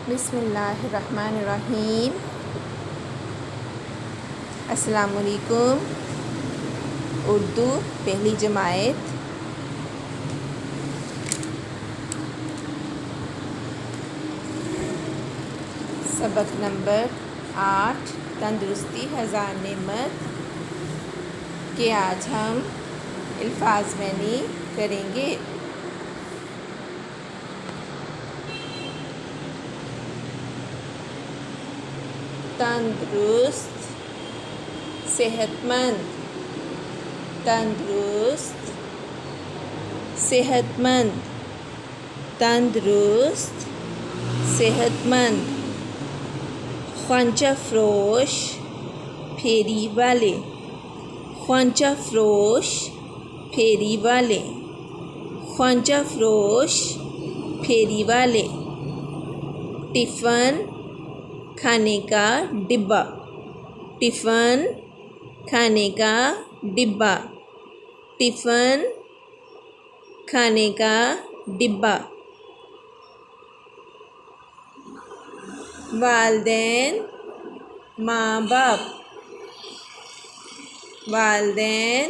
बिस्मिल्लाहिर्रहमानिर्रहीम। अस्सलामुअलैकुम। उर्दू पहली जमात। सबक नंबर 8 तंदुरुस्ती हज़ार नेमत के आज हम अल्फाज मैनी करेंगे। तंदुरुस्त, सेहतमंद, तंदुरुस्त, सेहतमंद, तंदुरुस्त, सेहतमंद। ख्वांचा फरोश, फेरी वाले, ख्वांचा फरोश, फेरी वाले, ख्वांचा फरोश, फेरी वाले। टिफ़न, खाने का डिब्बा, टिफ़न, खाने का डिब्बा, टिफ़न, खाने का डिब्बा। वालिदैन, माँ बाप, वालिदैन,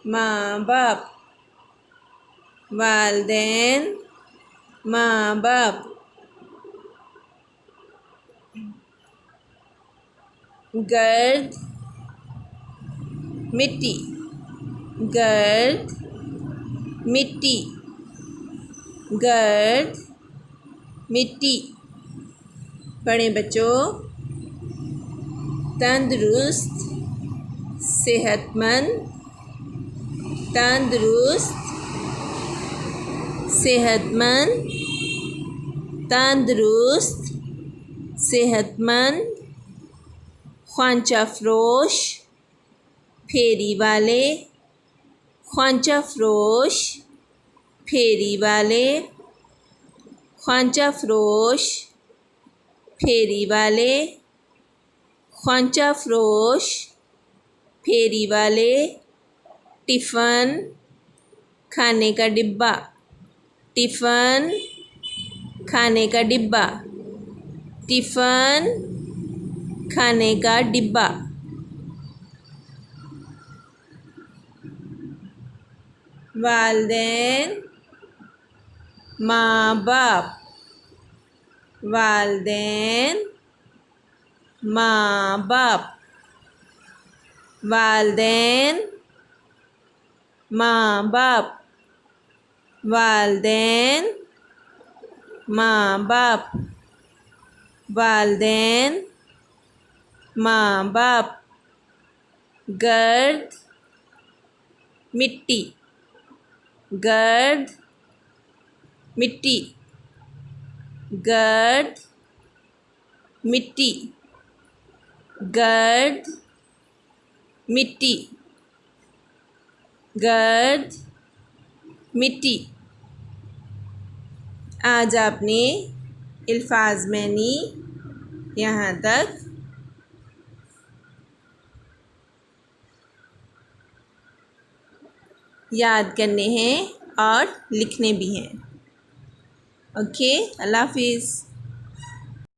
माँ बाप, वालिदैन, माँ बाप। गर्द, मिट्टी, गर्द, मिट्टी, गर्द, मिट्टी। पढ़ें बच्चों। तंदुरुस्त, सेहतमंद, तंदुरुस्त, सेहतमंद, तंदुरुस्त, सेहतमंद। ख्वांचा फरोश, फेरी वाले, ख्वांचा फरोश, फेरी वाले, ख्वांचा फरोश, फेरी वाले, ख्वांचा फरोश, फेरी वाले। टिफ़न, खाने का डिब्बा, टिफ़न, खाने का डिब्बा, टिफ़न, खाने का डिब्बा। वालिदैन, माँ बाप, वालिदैन, माँ बाप, वालिदैन, माँ बाप, वालिदैन, माँ बाप, वालिदैन, माँ बाप। गर्द, मिट्टी, गर्द, मिट्टी, गर्द, मिट्टी, गर्द, मिट्टी, गर्द, मिट्टी। आज आपने अल्फाज मैनी यहाँ तक याद करने हैं और लिखने भी हैं। ओके, अल्लाह हाफिज़।